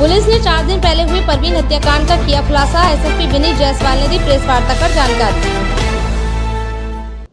Police ने 4 दिन पहले हुए परवीन हत्याकांड का किया खुलासा। एसएसपी विनीत जायसवाल ने दी प्रेस वार्ता कर जानकारी।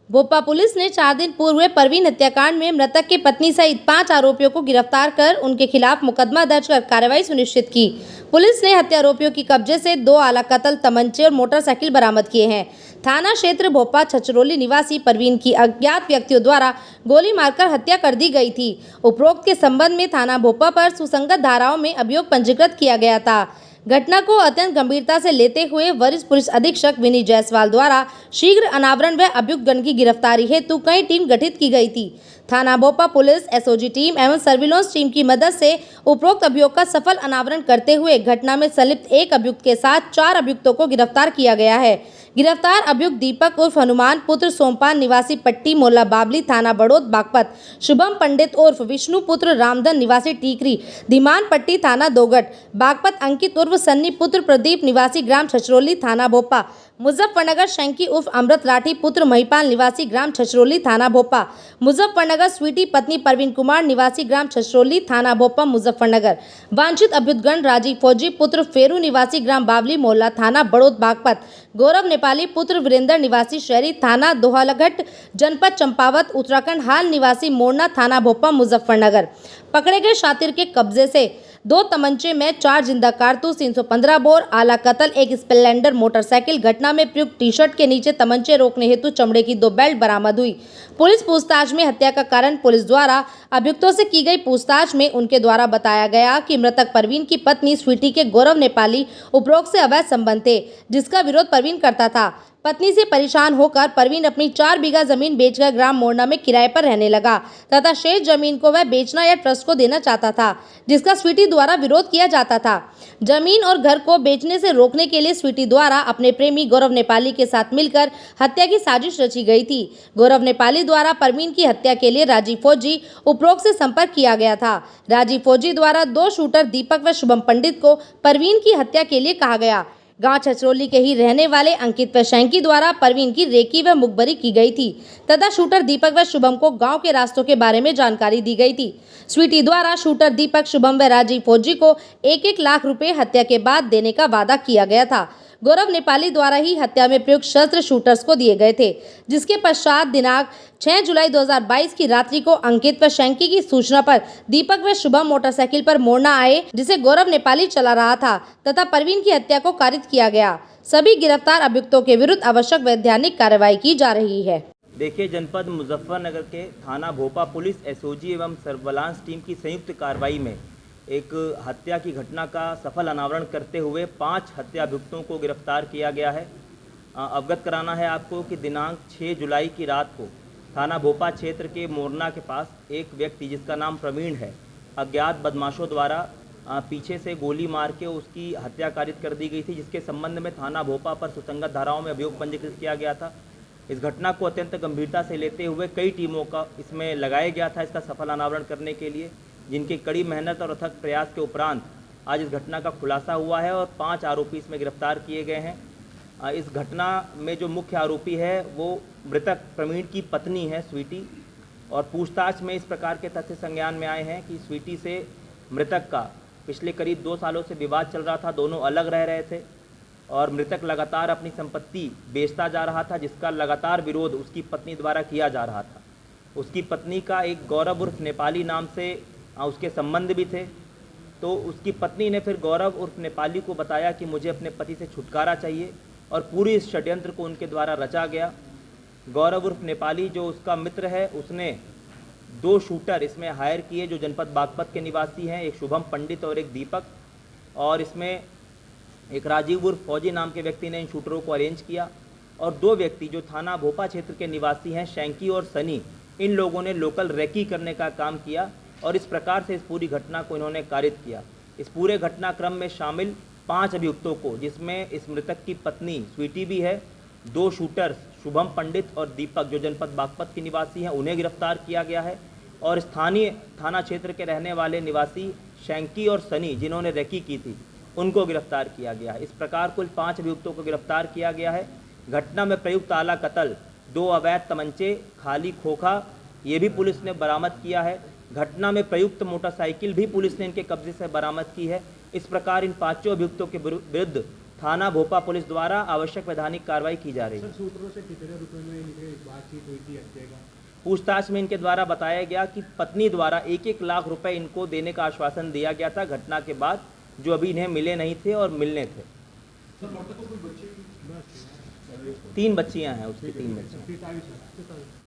भोपा पुलिस ने 4 दिन पूर्व हुए परवीन हत्याकांड में मृतक की पत्नी सहित 5 आरोपियों को गिरफ्तार कर उनके खिलाफ मुकदमा दर्ज कर कार्रवाई सुनिश्चित की। पुलिस ने हत्या आरोपियों की कब्जे से 2 आला कत्ल, तमंचे और मोटरसाइकिल बरामद किए हैं। थाना क्षेत्र भोपा छछरौली निवासी परवीन की अज्ञात व्यक्तियों द्वारा गोली मारकर हत्या कर दी गई थी। उपरोक्त के संबंध में थाना भोपा पर सुसंगत धाराओं में अभियोग पंजीकृत किया गया था। घटना को अत्यंत गंभीरता से लेते हुए वरिष्ठ पुलिस अधीक्षक विनीत जायसवाल द्वारा शीघ्र अनावरण व अभियुक्तगण की गिरफ्तारी हेतु कई टीम गठित की गई थी। थाना भोपा पुलिस, एसओजी टीम एवं सर्विलांस टीम की मदद से उपरोक्त अभियोग का सफल अनावरण करते हुए घटना में संलिप्त एक अभियुक्त के साथ 4 अभियुक्तों को गिरफ्तार किया गया है। गिरफ्तार अभियुक्त दीपक उर्फ हनुमान पुत्र सोमपान निवासी पट्टी मोहल्ला बाबली थाना बड़ौद बागपत, शुभम पंडित उर्फ विष्णु पुत्र रामधन निवासी टीकरी धीमान पट्टी थाना दोगट बागपत, अंकित उर्फ सन्नी पुत्र प्रदीप निवासी ग्राम छछरौली थाना भोपा, मुजफ्फरनगर शंकी उर्फ अमृत राठी पुत्र महिपाल निवासी ग्राम छछरौली थाना भोपा, मुजफ्फरनगर स्वीटी पत्नी परवीन कुमार निवासी ग्राम छछरौली थाना भोपा मुजफ्फरनगर, वांछित अभ्युक्तगण राजीव फौजी पुत्र फेरू निवासी ग्राम बावली मोहल्ला थाना बड़ौद बागपत, गौरव नेपाली पुत्र वीरेंद्र निवासी शहरी थाना दोहलघट जनपद चंपावत उत्तराखंड, हाल निवासी मोरना थाना भोपा मुजफ्फरनगर। पकड़े गए शातिर के कब्जे से 2 तमंचे में 4 जिंदा कारतूस, 315 बोर, आला कत्ल, एक स्प्लेंडर मोटरसाइकिल। घटना में प्रयुक्त टी शर्ट के नीचे तमंचे रोकने हेतु चमड़े की 2 बेल्ट बरामद हुई। पुलिस पूछताछ में हत्या का कारण पुलिस द्वारा अभियुक्तों से की गई पूछताछ में उनके द्वारा बताया गया कि मृतक परवीन की पत्नी स्वीटी के गौरव नेपाली उपरोक्त से अवैध संबंध थे, जिसका विरोध परवीन करता था। पत्नी से परेशान होकर परवीन अपनी 4 बीघा जमीन बेचकर ग्राम मोरना में किराए पर रहने लगा तथा शेष जमीन को वह बेचना या ट्रस्ट को देना चाहता था, जिसका स्वीटी द्वारा विरोध किया जाता था। जमीन और घर को बेचने से रोकने के लिए स्वीटी द्वारा अपने प्रेमी गौरव नेपाली के साथ मिलकर हत्या की साजिश रची गई थी। गौरव नेपाली द्वारा परवीन की हत्या के लिए राजीव फौजी उपरोक्त से संपर्क किया गया था। राजीव फौजी द्वारा 2 शूटर दीपक व शुभम पंडित को परवीन की हत्या के लिए कहा गया। गांव छछरौली के ही रहने वाले अंकित व शंकी द्वारा परवीन की रेकी व मुखबरी की गई थी तथा शूटर दीपक व शुभम को गांव के रास्तों के बारे में जानकारी दी गई थी। स्वीटी द्वारा शूटर दीपक, शुभम व राजीव फौजी को 1-1 लाख रुपए हत्या के बाद देने का वादा किया गया था। गौरव नेपाली द्वारा ही हत्या में प्रयुक्त शस्त्र शूटर्स को दिए गए थे, जिसके पश्चात दिनांक 6 जुलाई 2022 की रात्रि को अंकित व शंकी की सूचना पर दीपक व शुभम मोटरसाइकिल पर मोरना आए, जिसे गौरव नेपाली चला रहा था तथा परवीन की हत्या को कारित किया गया। सभी गिरफ्तार अभियुक्तों के विरुद्ध आवश्यक वैधानिक कार्रवाई की जा रही है। देखिए, जनपद मुजफ्फरनगर के थाना भोपा पुलिस, एसओजी एवं सर्विलांस टीम की संयुक्त कार्रवाई में एक हत्या की घटना का सफल अनावरण करते हुए 5 हत्या अभियुक्तों को गिरफ्तार किया गया है। अवगत कराना है आपको कि दिनांक 6 जुलाई की रात को थाना भोपा क्षेत्र के मोरना के पास एक व्यक्ति जिसका नाम प्रवीण है, अज्ञात बदमाशों द्वारा पीछे से गोली मार के उसकी हत्या कारित कर दी गई थी, जिसके संबंध में थाना भोपा पर सुसंगत धाराओं में अभियोग पंजीकृत किया गया था। इस घटना को अत्यंत गंभीरता से लेते हुए कई टीमों का इसमें लगाया गया था इसका सफल अनावरण करने के लिए, जिनकी कड़ी मेहनत और अथक प्रयास के उपरांत आज इस घटना का खुलासा हुआ है और 5 आरोपी इसमें गिरफ्तार किए गए हैं। इस घटना में जो मुख्य आरोपी है वो मृतक प्रवीण की पत्नी है स्वीटी, और पूछताछ में इस प्रकार के तथ्य संज्ञान में आए हैं कि स्वीटी से मृतक का पिछले करीब 2 सालों से विवाद चल रहा था। दोनों अलग रह रहे थे और मृतक लगातार अपनी संपत्ति बेचता जा रहा था, जिसका लगातार विरोध उसकी पत्नी द्वारा किया जा रहा था। उसकी पत्नी का एक गौरव उर्फ नेपाली नाम से उसके संबंध भी थे, तो उसकी पत्नी ने फिर गौरव उर्फ नेपाली को बताया कि मुझे अपने पति से छुटकारा चाहिए, और पूरी इस षड्यंत्र को उनके द्वारा रचा गया। गौरव उर्फ नेपाली जो उसका मित्र है, उसने 2 शूटर इसमें हायर किए जो जनपद बागपत के निवासी हैं, एक शुभम पंडित और एक दीपक, और इसमें एक राजीव उर्फ फौजी नाम के व्यक्ति ने इन शूटरों को अरेंज किया, और 2 व्यक्ति जो थाना भोपा क्षेत्र के निवासी हैं, शंकी और सनी, इन लोगों ने लोकल रेकी करने का काम किया और इस प्रकार से इस पूरी घटना को इन्होंने कारित किया। इस पूरे घटनाक्रम में शामिल 5 अभियुक्तों को, जिसमें इस मृतक की पत्नी स्वीटी भी है, 2 शूटर्स शुभम पंडित और दीपक जो जनपद बागपत के निवासी हैं, उन्हें गिरफ्तार किया गया है, और स्थानीय थाना क्षेत्र के रहने वाले निवासी शंकी और सनी जिन्होंने रेकी की थी, उनको गिरफ्तार किया गया है। इस प्रकार कुल 5 अभियुक्तों को गिरफ्तार किया गया है। घटना में प्रयुक्त आला कत्ल, 2 अवैध तमंचे, खाली खोखा, ये भी पुलिस ने बरामद किया है। घटना में प्रयुक्त मोटरसाइकिल भी पुलिस ने इनके कब्जे से बरामद की है। इस प्रकार इन पांचों अभियुक्तों के विरुद्ध थाना भोपा पुलिस द्वारा आवश्यक वैधानिक कार्रवाई की जा रही है। सूत्रों से कितने रुपए में इनके बातचीत हुई थी हत्या का? पूछताछ में इनके द्वारा बताया गया कि पत्नी द्वारा 1-1 लाख रुपए इनको देने का आश्वासन दिया गया था घटना के बाद, जो अभी इन्हें मिले नहीं थे और मिलने थे। 3 बच्चियां हैं उसकी, 3 बच्चियां।